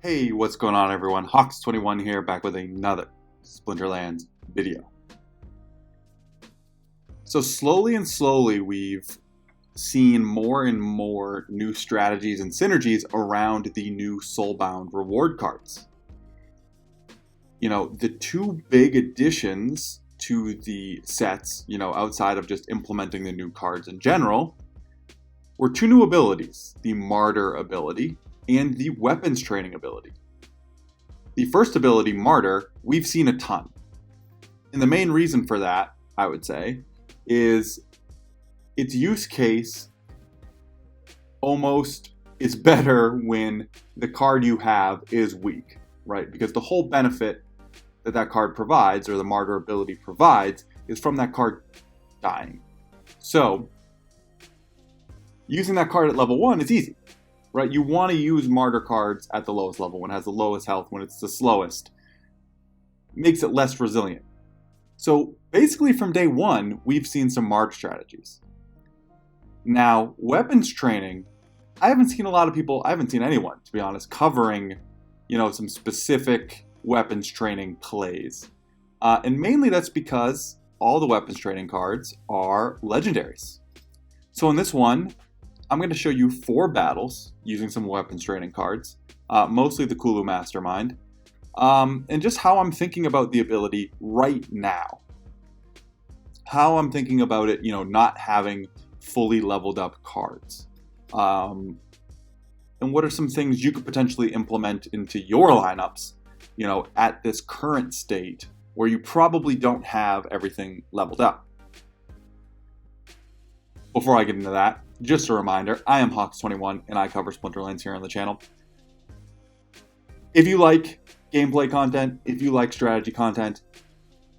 Hey, what's going on everyone? Hawks21 here, back with another Splinterlands video. So slowly we've seen more and more new strategies and synergies around the new Soulbound reward cards. You know, the two big additions to the sets, outside of just implementing the new cards in general, were two new abilities, the Martyr ability and the weapons training ability. The first ability, Martyr, we've seen a ton. And the main reason for that, I would say, is its use case almost is better when the card you have is weak, right? Because the whole benefit that card provides, or the Martyr ability provides, is from that card dying. So, using that card at level 1 is easy. Right, you want to use Martyr cards at the lowest level, when it has the lowest health, when it's the slowest. Makes it less resilient. So basically from day one, we've seen some Martyr strategies. Now, weapons training, I haven't seen anyone, to be honest, covering, some specific weapons training plays. And mainly that's because all the weapons training cards are legendaries. So in this one, I'm going to show you 4 battles using some weapons training cards, mostly the Kulu Mastermind, and just how I'm thinking about the ability right now. How I'm thinking about it, not having fully leveled up cards. And what are some things you could potentially implement into your lineups, at this current state where you probably don't have everything leveled up. Before I get into that, just a reminder, I am Hawks21 and I cover Splinterlands here on the channel. If you like gameplay content, if you like strategy content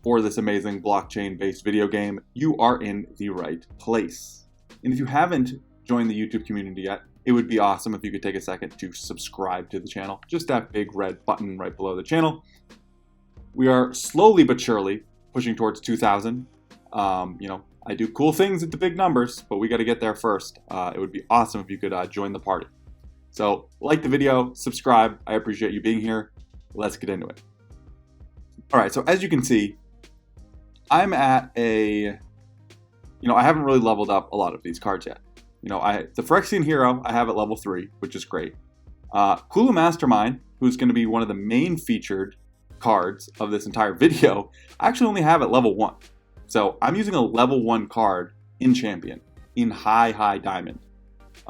for this amazing blockchain-based video game, you are in the right place. And if you haven't joined the YouTube community yet, it would be awesome if you could take a second to subscribe to the channel. Just that big red button right below the channel. We are slowly but surely pushing towards 2,000. I do cool things at the big numbers, but we got to get there first. It would be awesome if you could join the party. So, like the video, subscribe. I appreciate you being here. Let's get into it. All right, so as you can see, I'm at I haven't really leveled up a lot of these cards yet. The Phyrexian Hero, I have at level 3, which is great. Kulu Mastermind, who's going to be one of the main featured cards of this entire video, I actually only have at level 1. So I'm using a level 1 card in Champion, in high diamond.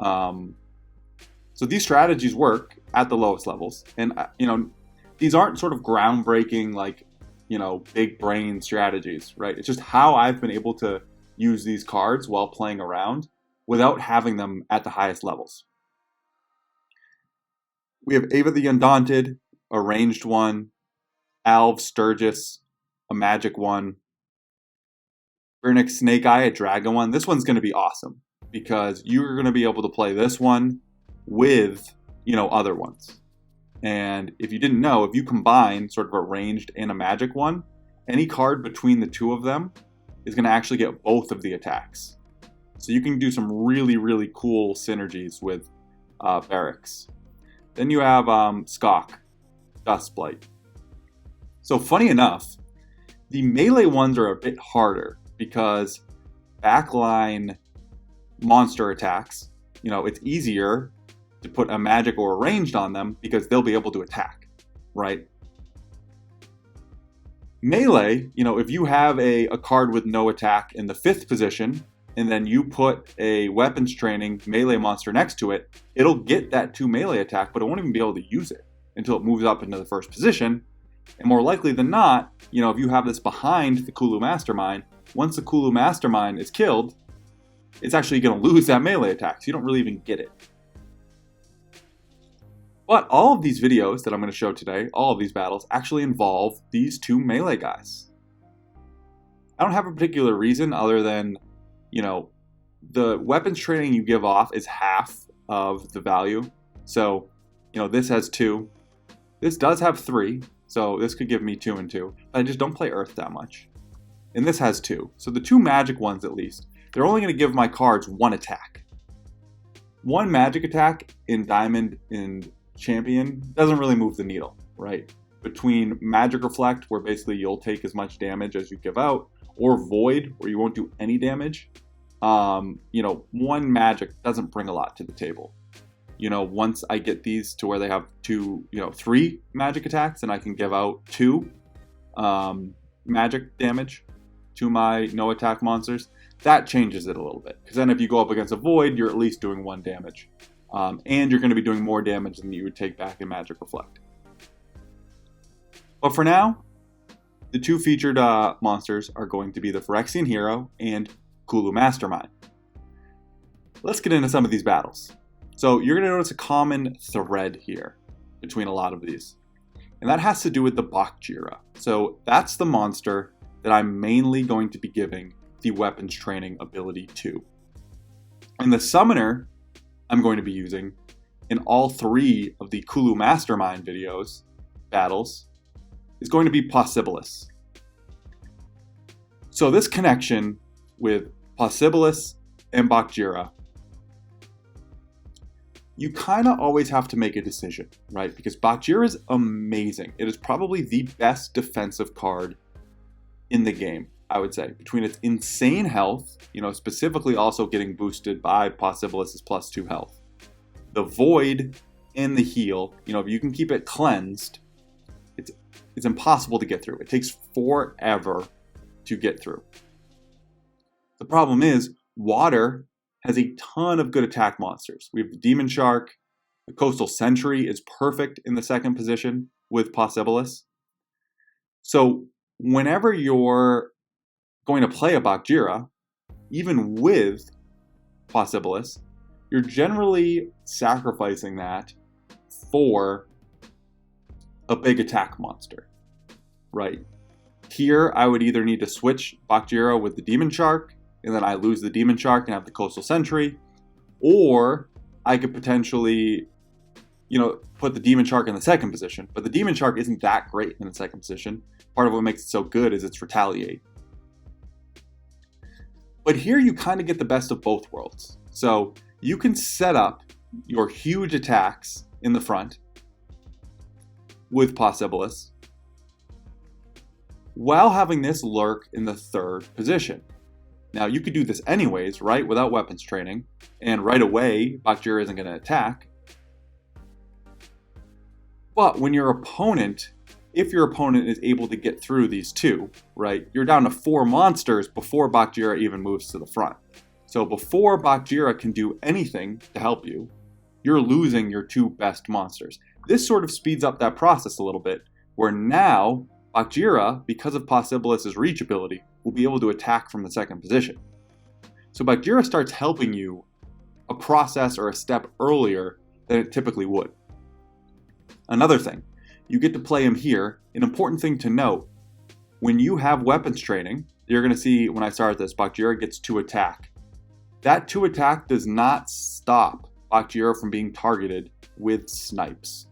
So these strategies work at the lowest levels. And, these aren't sort of groundbreaking, big brain strategies, right? It's just how I've been able to use these cards while playing around without having them at the highest levels. We have Ava the Undaunted, a ranged one, Alv Sturgis, a magic one, Vernix Snake Eye, a dragon one. This one's going to be awesome because you're going to be able to play this one with, other ones. And if you didn't know, if you combine sort of a ranged and a magic one, any card between the two of them is going to actually get both of the attacks. So you can do some really cool synergies with Barracks. Then you have Skok, Dustblight. So funny enough, the melee ones are a bit harder because backline monster attacks, it's easier to put a magic or a ranged on them because they'll be able to attack, right? Melee, if you have a card with no attack in the 5th position, and then you put a weapons training melee monster next to it, it'll get that 2 melee attack, but it won't even be able to use it until it moves up into the 1st position. And more likely than not, if you have this behind the Kulu Mastermind, once the Kulu Mastermind is killed, it's actually going to lose that melee attack, so you don't really even get it. But all of these videos that I'm going to show today, all of these battles, actually involve these 2 melee guys. I don't have a particular reason other than, the weapons training you give off is half of the value. So, this has 2. This does have 3. So this could give me 2 and 2. I just don't play Earth that much. And this has 2. So the 2 magic ones at least, they're only going to give my cards 1 attack. 1 magic attack in Diamond and champion doesn't really move the needle, right? Between Magic Reflect, where basically you'll take as much damage as you give out, or Void, where you won't do any damage, one magic doesn't bring a lot to the table. Once I get these to where they have 3 magic attacks, and I can give out 2 magic damage to my no attack monsters, that changes it a little bit. Because then if you go up against a Void, you're at least doing 1 damage. And you're going to be doing more damage than you would take back in Magic Reflect. But for now, the 2 featured monsters are going to be the Phyrexian Hero and Cthulhu Mastermind. Let's get into some of these battles. So you're going to notice a common thread here between a lot of these. And that has to do with the Bakjira. So that's the monster that I'm mainly going to be giving the weapons training ability to. And the summoner I'm going to be using in all 3 of the Cthulhu Mastermind battles, is going to be Possibilis. So this connection with Possibilis and Bakjira, you kind of always have to make a decision, right? Because Bakjira is amazing. It is probably the best defensive card in the game, I would say. Between its insane health, specifically also getting boosted by Possibilis' +2 health, the Void and the heal, if you can keep it cleansed, it's impossible to get through. It takes forever to get through. The problem is, water has a ton of good attack monsters. We have the Demon Shark. The Coastal Sentry is perfect in the 2nd position with Possibilis. So whenever you're going to play a Bakjira, even with Possibilis, you're generally sacrificing that for a big attack monster, right? Here, I would either need to switch Bakjira with the Demon Shark, and then I lose the Demon Shark and have the Coastal Sentry, or I could potentially, put the Demon Shark in the 2nd position, but the Demon Shark isn't that great in the 2nd position. Part of what makes it so good is its Retaliate. But here you kind of get the best of both worlds. So you can set up your huge attacks in the front with Possibilis, while having this lurk in the 3rd position. Now, you could do this anyways, right, without weapons training, and right away, Bakjira isn't going to attack. But when your opponent, if your opponent is able to get through these 2, right, you're down to 4 monsters before Bakjira even moves to the front. So before Bakjira can do anything to help you, you're losing your 2 best monsters. This sort of speeds up that process a little bit, where now Bakjira, because of Possibilis' reach ability, will be able to attack from the 2nd position. So Bakjira starts helping you a process or a step earlier than it typically would. Another thing, you get to play him here. An important thing to note, when you have weapons training, you're going to see when I start this, Bakjira gets 2 attack. That 2 attack does not stop Bakjira from being targeted with snipes.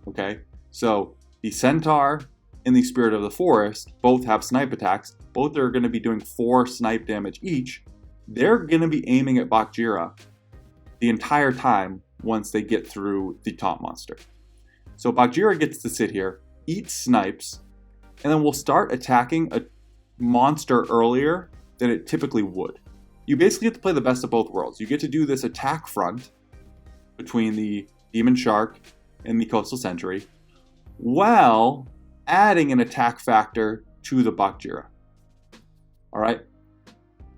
Okay, so the Centaur and the Spirit of the Forest both have snipe attacks. Both are going to be doing 4 snipe damage each. They're going to be aiming at Bakjira the entire time once they get through the top monster. So Bakjira gets to sit here, eat snipes, and then we'll start attacking a monster earlier than it typically would. You basically get to play the best of both worlds. You get to do this attack front between the Demon Shark and the Coastal Sentry, while adding an attack factor to the Bakjira. Alright,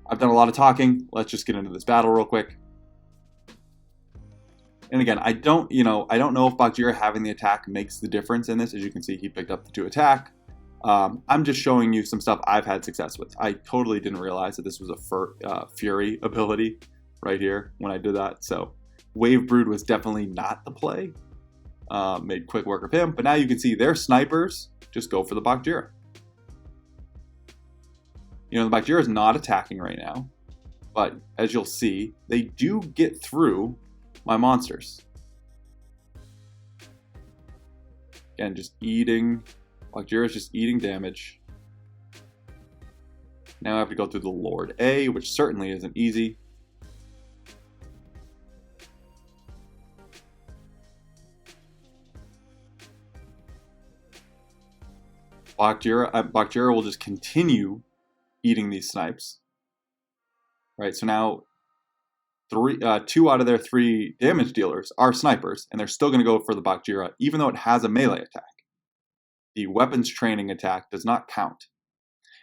I've done a lot of talking. Let's just get into this battle real quick. And again, I don't know if Bakjira having the attack makes the difference in this. As you can see, he picked up the 2 attack. I'm just showing you some stuff I've had success with. I totally didn't realize that this was a Fury ability right here when I did that. So Wave Brood was definitely not the play. Made quick work of him. But now you can see their snipers just go for the Bakjira. The Bakjira is not attacking right now. But as you'll see, they do get through my monsters. Again, just eating. Bakjira is just eating damage. Now I have to go through the Lord A, which certainly isn't easy. Bakjira will just continue eating these snipes. Right, so now 2 out of their 3 damage dealers are snipers, and they're still going to go for the Bakjira, even though it has a melee attack. The weapons training attack does not count.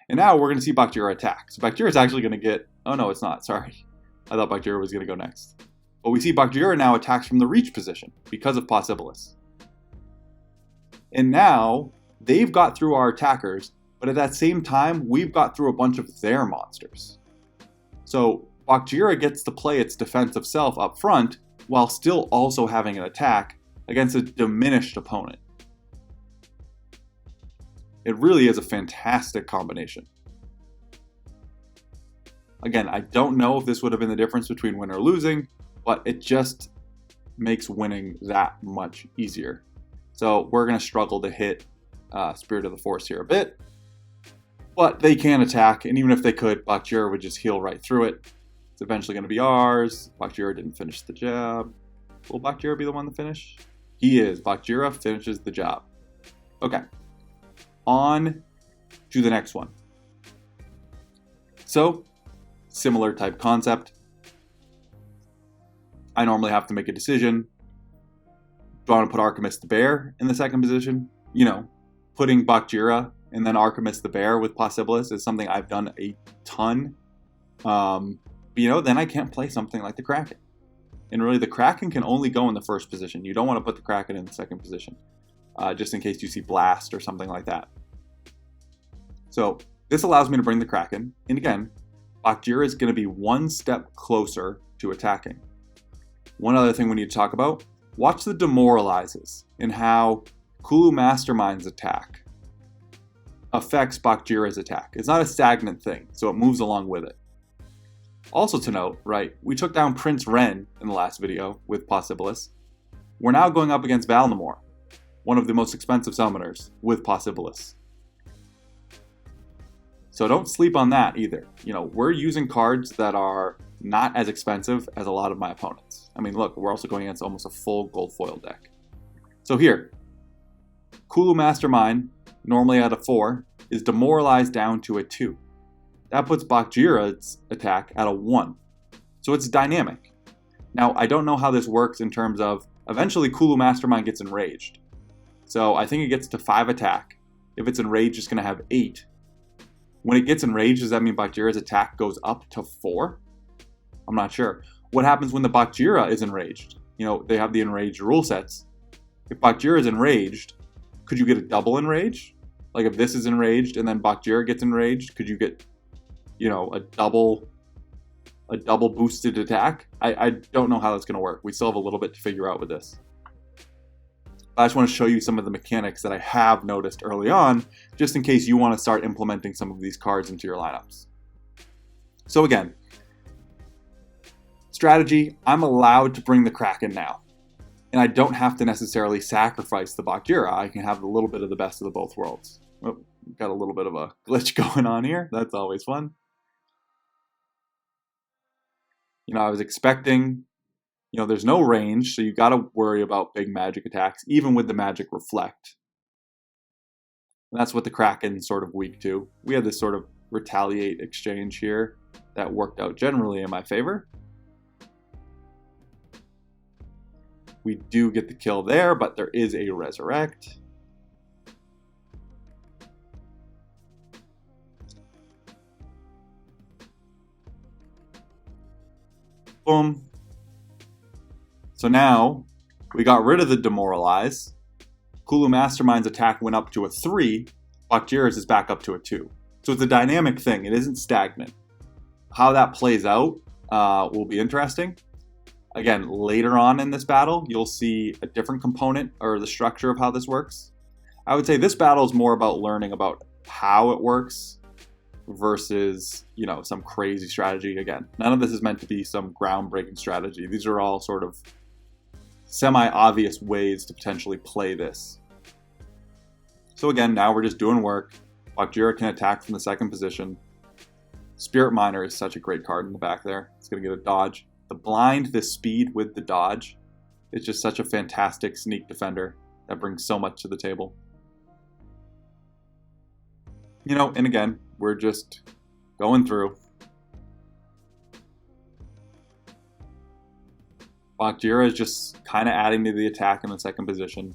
And now we're going to see Bakjira attack. So Bakjira is actually going to get... Oh, no, it's not. Sorry. I thought Bakjira was going to go next. But we see Bakjira now attacks from the reach position because of Possibilis. And now they've got through our attackers, but at that same time, we've got through a bunch of their monsters. So Bakjira gets to play its defensive self up front while still also having an attack against a diminished opponent. It really is a fantastic combination. Again, I don't know if this would have been the difference between winning or losing, but it just makes winning that much easier. So we're going to struggle to hit Spirit of the Force here a bit, but they can attack, and even if they could, Bakjira would just heal right through it. It's eventually going to be ours. Bakjira didn't finish the job. Will Bakjira be the one to finish? He is. Bakjira finishes the job. Okay. On to the next one. So, similar type concept. I normally have to make a decision. Do I want to put Archimus the Bear in the second position? You know, putting Bakjira and then Archimus the Bear with Possibilis is something I've done a ton. You know, then I can't play something like the Kraken. And really, the Kraken can only go in the first position. You don't want to put the Kraken in the second position, just in case you see Blast or something like that. So this allows me to bring the Kraken. And again, Bakjira is going to be one step closer to attacking. One other thing we need to talk about, watch the demoralizes and how Kulu Mastermind's attack affects Bakjira's attack. It's not a stagnant thing, so it moves along with it. Also to note, right, we took down Prince Ren in the last video with Possibilis. We're now going up against Valnamor, one of the most expensive summoners, with Possibilis. So don't sleep on that either. You know, we're using cards that are not as expensive as a lot of my opponents. I mean, look, we're also going against almost a full gold foil deck. So here, Kulu Mastermind, normally at a 4, is demoralized down to a 2. That puts Bakjira's attack at a 1. So it's dynamic. Now, I don't know how this works in terms of, eventually Kulu Mastermind gets enraged. So I think it gets to 5 attack. If it's enraged, it's going to have 8. When it gets enraged, does that mean Bakjira's attack goes up to 4? I'm not sure. What happens when the Bakjira is enraged? You know, they have the enraged rule sets. If Bakjira is enraged, could you get a double enrage? Like if this is enraged and then Bakjira gets enraged, could you get, you know, a double boosted attack? I don't know how that's going to work. We still have a little bit to figure out with this. I just want to show you some of the mechanics that I have noticed early on, just in case you want to start implementing some of these cards into your lineups. So again, strategy, I'm allowed to bring the Kraken now. And I don't have to necessarily sacrifice the Bakjira. I can have a little bit of the best of the both worlds. Oh, got a little bit of a glitch going on here. That's always fun. You know, I was expecting... You know, there's no range, so you got to worry about big magic attacks, even with the magic reflect. And that's what the Kraken's sort of weak to. We had this sort of retaliate exchange here that worked out generally in my favor. We do get the kill there, but there is a resurrect. Boom. So now, we got rid of the demoralize. Kulu Mastermind's attack went up to a 3. Bakjira's is back up to a 2. So it's a dynamic thing. It isn't stagnant. How that plays out will be interesting. Again, later on in this battle, you'll see a different component or the structure of how this works. I would say this battle is more about learning about how it works versus, you know, some crazy strategy. Again, none of this is meant to be some groundbreaking strategy. These are all sort of semi-obvious ways to potentially play this. So again, now we're just doing work. Bakjira can attack from the second position. Spirit Miner is such a great card in the back there. It's going to get a dodge. The blind, the speed with the dodge, is just such a fantastic sneak defender that brings so much to the table. And again, we're just going through. Bakjira is just kind of adding to the attack in the second position.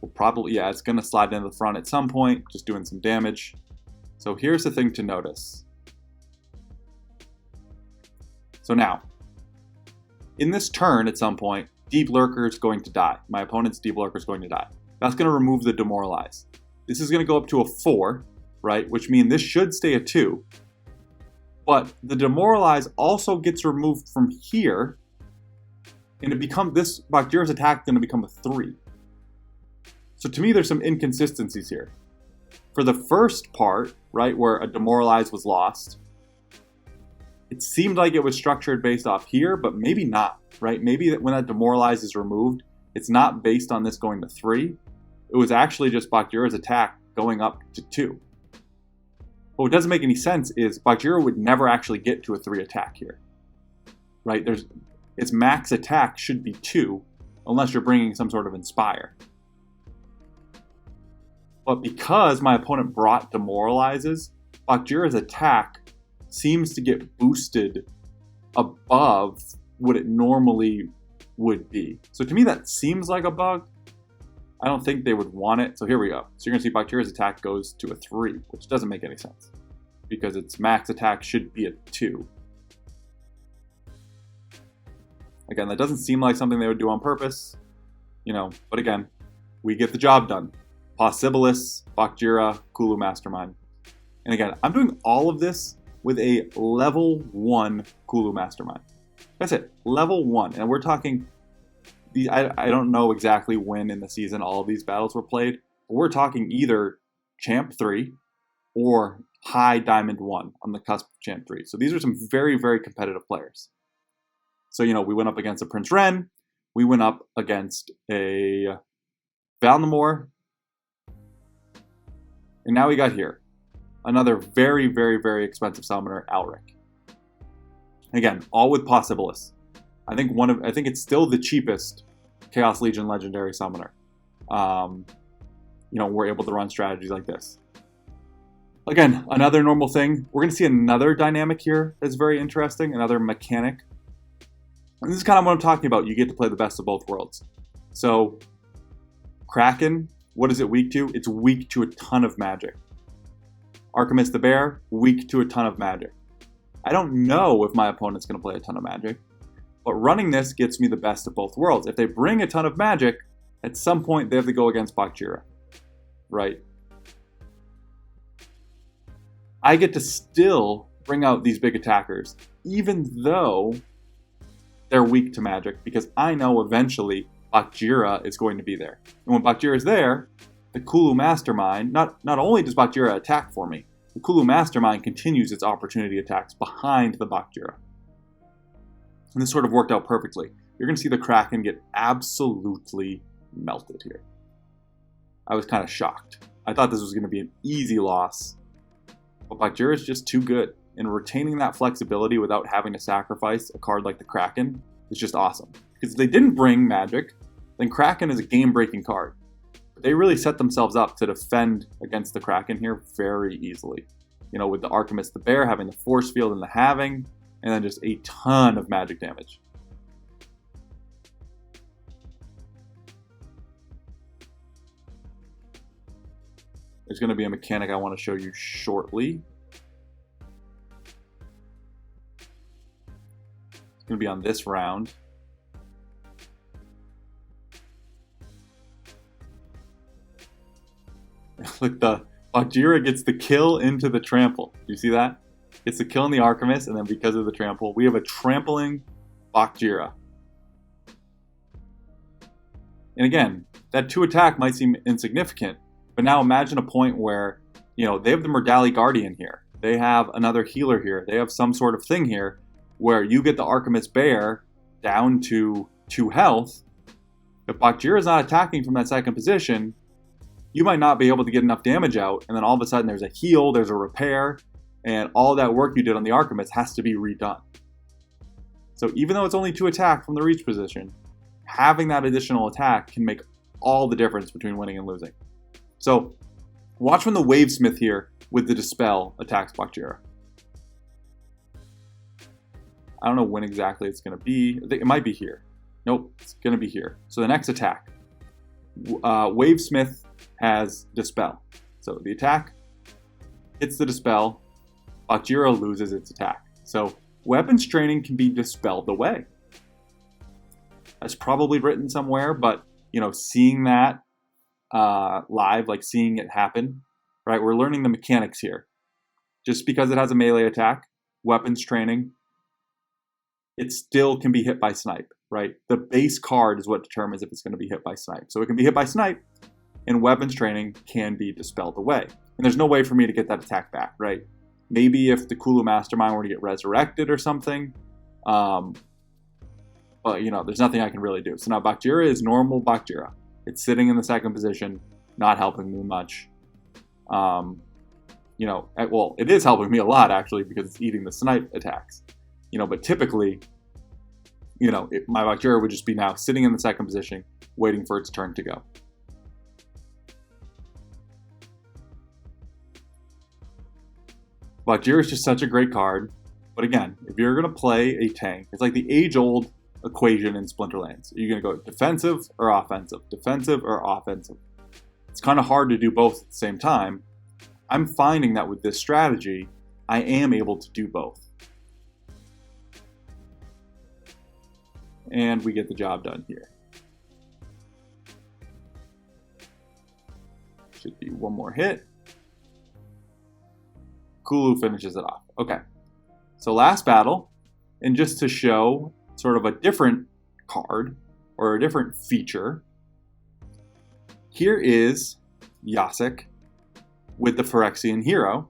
We'll probably, it's going to slide into the front at some point, just doing some damage. So here's the thing to notice. So now, in this turn at some point, Deep Lurker is going to die. My opponent's Deep Lurker is going to die. That's going to remove the Demoralize. This is going to go up to a 4, right? Which means this should stay a 2. But the Demoralize also gets removed from here, and this Bakjira's attack is going to become a 3. So to me, there's some inconsistencies here. For the first part, right, where a Demoralize was lost, it seemed like it was structured based off here, but maybe not, right? Maybe when that Demoralize is removed, it's not based on this going to 3. It was actually just Bakjira's attack going up to 2. But what doesn't make any sense is Bakjira would never actually get to a 3 attack here, right? Its max attack should be 2, unless you're bringing some sort of Inspire. But because my opponent brought Demoralizes, Bakjira's attack seems to get boosted above what it normally would be. So to me, that seems like a bug. I don't think they would want it. So here we go. So you're going to see Bakjira's attack goes to a 3, which doesn't make any sense because its max attack should be a 2. Again, that doesn't seem like something they would do on purpose, but again, we get the job done. Possibilis, Bakjira, Kulu Mastermind. And again, I'm doing all of this with a level 1 Kulu Mastermind. That's it, level 1. And we're talking, I don't know exactly when in the season all of these battles were played, but we're talking either Champ 3 or High Diamond 1 on the cusp of Champ 3. So these are some very, very competitive players. So, we went up against a Prince Ren, we went up against a Valnamor, and now we got here. Another very, very, very expensive summoner, Alric. Again, all with Possibilis. I think it's still the cheapest Chaos Legion legendary summoner. We're able to run strategies like this. Again, another normal thing. We're going to see another dynamic here that's very interesting, another mechanic. And this is kind of what I'm talking about. You get to play the best of both worlds. So, Kraken, what is it weak to? It's weak to a ton of magic. Archimist the Bear, weak to a ton of magic. I don't know if my opponent's going to play a ton of magic, but running this gets me the best of both worlds. If they bring a ton of magic, at some point they have to go against Bakjira, right? I get to still bring out these big attackers, even though they're weak to magic, because I know eventually Bakjira is going to be there. And when Bakjira is there, the Kulu Mastermind, not only does Bakjira attack for me, the Kulu Mastermind continues its opportunity attacks behind the Bakjira. And this sort of worked out perfectly. You're going to see the Kraken get absolutely melted here. I was kind of shocked. I thought this was going to be an easy loss, but Bakjira is just too good. And retaining that flexibility without having to sacrifice a card like the Kraken is just awesome. Because if they didn't bring magic, then Kraken is a game-breaking card. But they really set themselves up to defend against the Kraken here very easily. With the Archimist the Bear having the Force Field and the Halving, and then just a ton of magic damage. There's going to be a mechanic I want to show you shortly. It's going to be on this round. Look, the Bakjira gets the kill into the trample. Do you see that? It's the kill in the Archimist, and then because of the trample, we have a trampling Bakjira. And again, that 2 attack might seem insignificant, but now imagine a point where, they have the Murdali Guardian here. They have another healer here. They have some sort of thing here where you get the Archimist Bear down to 2 health. If Bakjira is not attacking from that second position, you might not be able to get enough damage out, and then all of a sudden there's a heal, there's a repair, and all that work you did on the Archimist has to be redone. So even though it's only 2 attack from the reach position, having that additional attack can make all the difference between winning and losing. So Watch when the Wavesmith here with the Dispel attacks Bakjira. I don't know when exactly it's going to be. I think it might be here. Nope, it's going to be here. So the next attack, Wavesmith has Dispel. So the attack hits the Dispel, Bakjira loses its attack. So weapons training can be dispelled away. That's probably written somewhere, but seeing that live, like seeing it happen, right? We're learning the mechanics here. Just because it has a melee attack, weapons training, it still can be hit by snipe, right? The base card is what determines if it's going to be hit by snipe. So it can be hit by snipe, and weapons training can be dispelled away. And there's no way for me to get that attack back, right? Maybe if the Kulu Mastermind were to get resurrected or something, but there's nothing I can really do. So now Bakjira is normal Bakjira. It's sitting in the second position, not helping me much. Well, it is helping me a lot actually because it's eating the snipe attacks. But typically, my Bakjira would just be now sitting in the second position, waiting for its turn to go. Bakjira is just such a great card. But again, if you're going to play a tank, it's like the age-old equation in Splinterlands. Are you going to go defensive or offensive? Defensive or offensive? It's kind of hard to do both at the same time. I'm finding that with this strategy, I am able to do both. And we get the job done here. Should be one more hit. Kulu finishes it off. Okay, so last battle, and just to show sort of a different card or a different feature, here is Yasek with the Phyrexian Hero,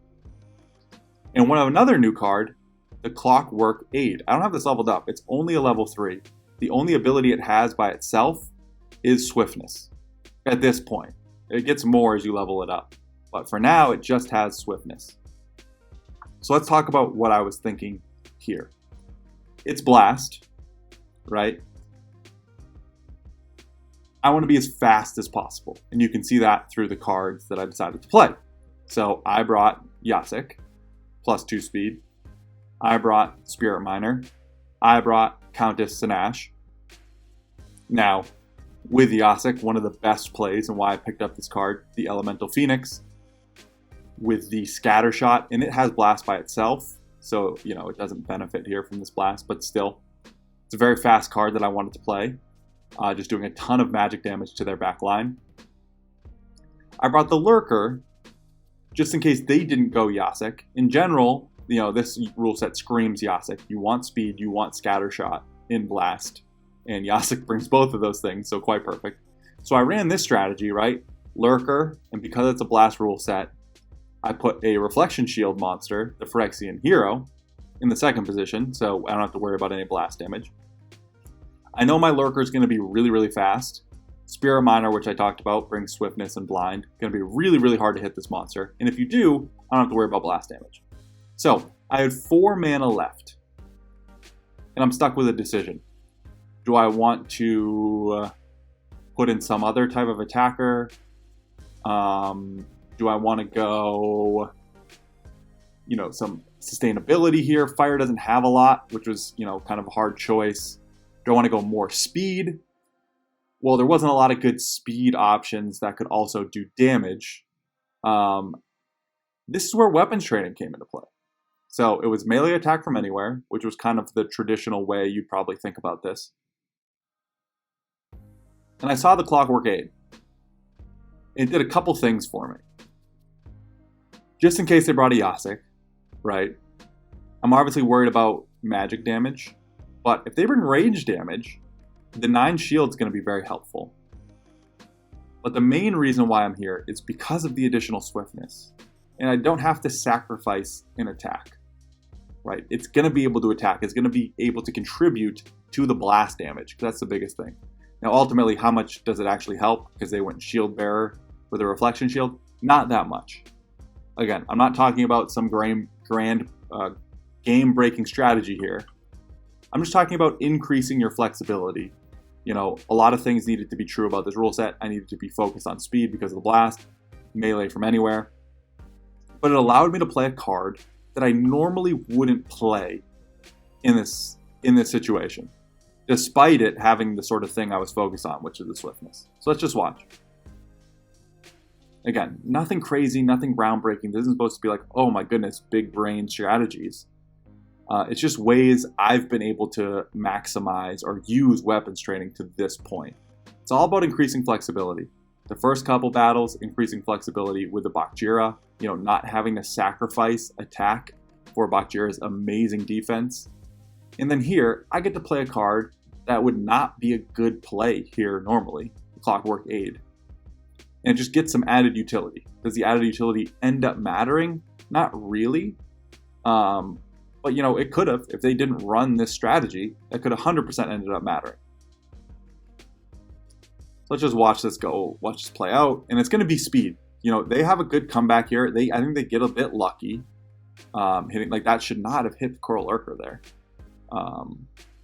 and another new card, the Clockwork Aid. I don't have this leveled up. It's only a level 3. The only ability it has by itself is Swiftness at this point. It gets more as you level it up, but for now it just has Swiftness. So let's talk about what I was thinking here. It's Blast, right? I want to be as fast as possible, and you can see that through the cards that I decided to play. So I brought Yasek, +2 speed. I brought Spirit Miner. I brought Countess Sanash. Now, with Yasek, one of the best plays and why I picked up this card, the Elemental Phoenix, with the Scatter Shot, and it has Blast by itself, so it doesn't benefit here from this Blast, but still, it's a very fast card that I wanted to play, just doing a ton of magic damage to their back line. I brought the Lurker, just in case they didn't go Yasek. In general, this rule set screams Yasek. You want speed, you want Scatter Shot in Blast, and Yasek brings both of those things, so quite perfect. So I ran this strategy, right? Lurker, and because it's a Blast rule set, I put a Reflection Shield monster, the Phyrexian Hero, in the second position, so I don't have to worry about any blast damage. I know my Lurker is going to be really, really fast. Spirit Miner, which I talked about, brings Swiftness and Blind. Going to be really, really hard to hit this monster, and if you do, I don't have to worry about blast damage. So, I had 4 mana left, and I'm stuck with a decision. Do I want to put in some other type of attacker? Do I want to go, some sustainability here? Fire doesn't have a lot, which was, kind of a hard choice. Do I want to go more speed? Well, there wasn't a lot of good speed options that could also do damage. This is where weapons training came into play. So it was melee attack from anywhere, which was kind of the traditional way you'd probably think about this. And I saw the Clockwork Aid. It did a couple things for me. Just in case they brought a Yasek, right? I'm obviously worried about magic damage, but if they bring rage damage, the 9 shield is going to be very helpful. But the main reason why I'm here is because of the additional swiftness. And I don't have to sacrifice an attack, right? It's going to be able to attack. It's going to be able to contribute to the blast damage, because that's the biggest thing. Now, ultimately, how much does it actually help? Because they went shield bearer with a reflection shield? Not that much. Again, I'm not talking about some grand game-breaking strategy here. I'm just talking about increasing your flexibility. A lot of things needed to be true about this rule set. I needed to be focused on speed because of the blast. melee from anywhere. But it allowed me to play a card that I normally wouldn't play in this situation, despite it having the sort of thing I was focused on, which is the swiftness. So let's just watch. Again, nothing crazy, nothing groundbreaking. This isn't supposed to be like, oh my goodness, big brain strategies. It's just ways I've been able to maximize or use weapons training to this point. It's all about increasing flexibility. The first couple battles, increasing flexibility with the Bakjira, not having to sacrifice attack for Bakjira's amazing defense. And then here, I get to play a card that would not be a good play here normally, the Clockwork Aid. And it just gets some added utility. Does the added utility end up mattering? Not really. But it could have. If they didn't run this strategy, that could 100% ended up mattering. So let's just watch this go, watch this play out. And it's going to be speed. They have a good comeback here. I think they get a bit lucky. Hitting like that should not have hit the Coral Urker there. I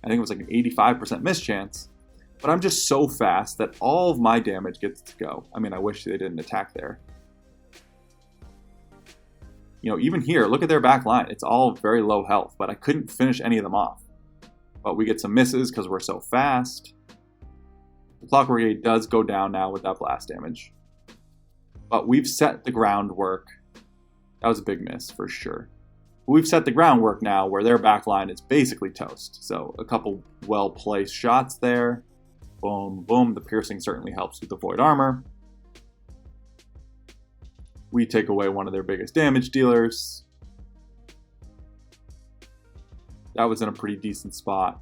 think it was like an 85% miss chance. But I'm just so fast that all of my damage gets to go. I mean, I wish they didn't attack there. Even here, look at their back line. It's all very low health, but I couldn't finish any of them off. But we get some misses because we're so fast. The Clockwork Aid does go down now with that blast damage. But we've set the groundwork. That was a big miss for sure. We've set the groundwork now where their back line is basically toast. So a couple well-placed shots there. Boom, boom. The piercing certainly helps with the void armor. We take away one of their biggest damage dealers. That was in a pretty decent spot.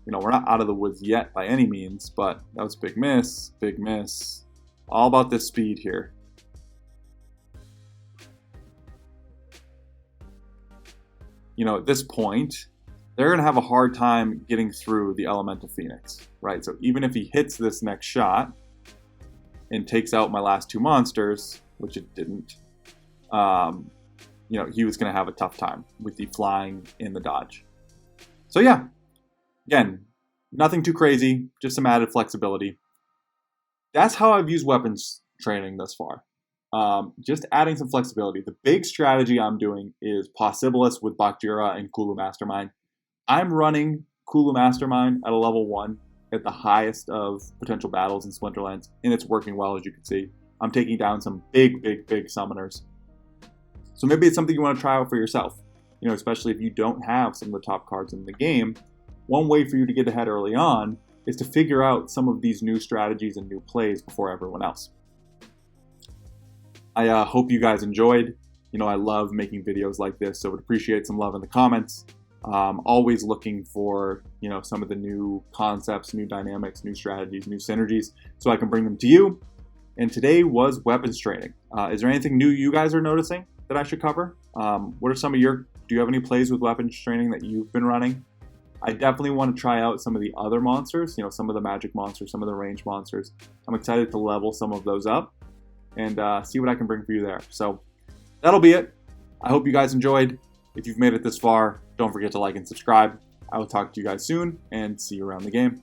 We're not out of the woods yet by any means, but that was a big miss, big miss. All about this speed here. At this point, they're going to have a hard time getting through the Elemental Phoenix, right? So even if he hits this next shot and takes out my last two monsters, which it didn't, he was going to have a tough time with the flying and the dodge. So yeah, again, nothing too crazy, just some added flexibility. That's how I've used weapons training thus far. Just adding some flexibility. The big strategy I'm doing is Possibilis with Bakjira and Kulu Mastermind. I'm running Kulu Mastermind at a level 1 at the highest of potential battles in Splinterlands, and it's working well, as you can see. I'm taking down some big summoners. So maybe it's something you want to try out for yourself, especially if you don't have some of the top cards in the game. One way for you to get ahead early on is to figure out some of these new strategies and new plays before everyone else. I hope you guys enjoyed. I love making videos like this, so would appreciate some love in the comments. Always looking for, some of the new concepts, new dynamics, new strategies, new synergies, so I can bring them to you. And today was weapons training. Is there anything new you guys are noticing that I should cover? What are some of do you have any plays with weapons training that you've been running? I definitely want to try out some of the other monsters, some of the magic monsters, some of the range monsters. I'm excited to level some of those up and see what I can bring for you there. So that'll be it. I hope you guys enjoyed. If you've made it this far, don't forget to like and subscribe. I will talk to you guys soon and see you around the game.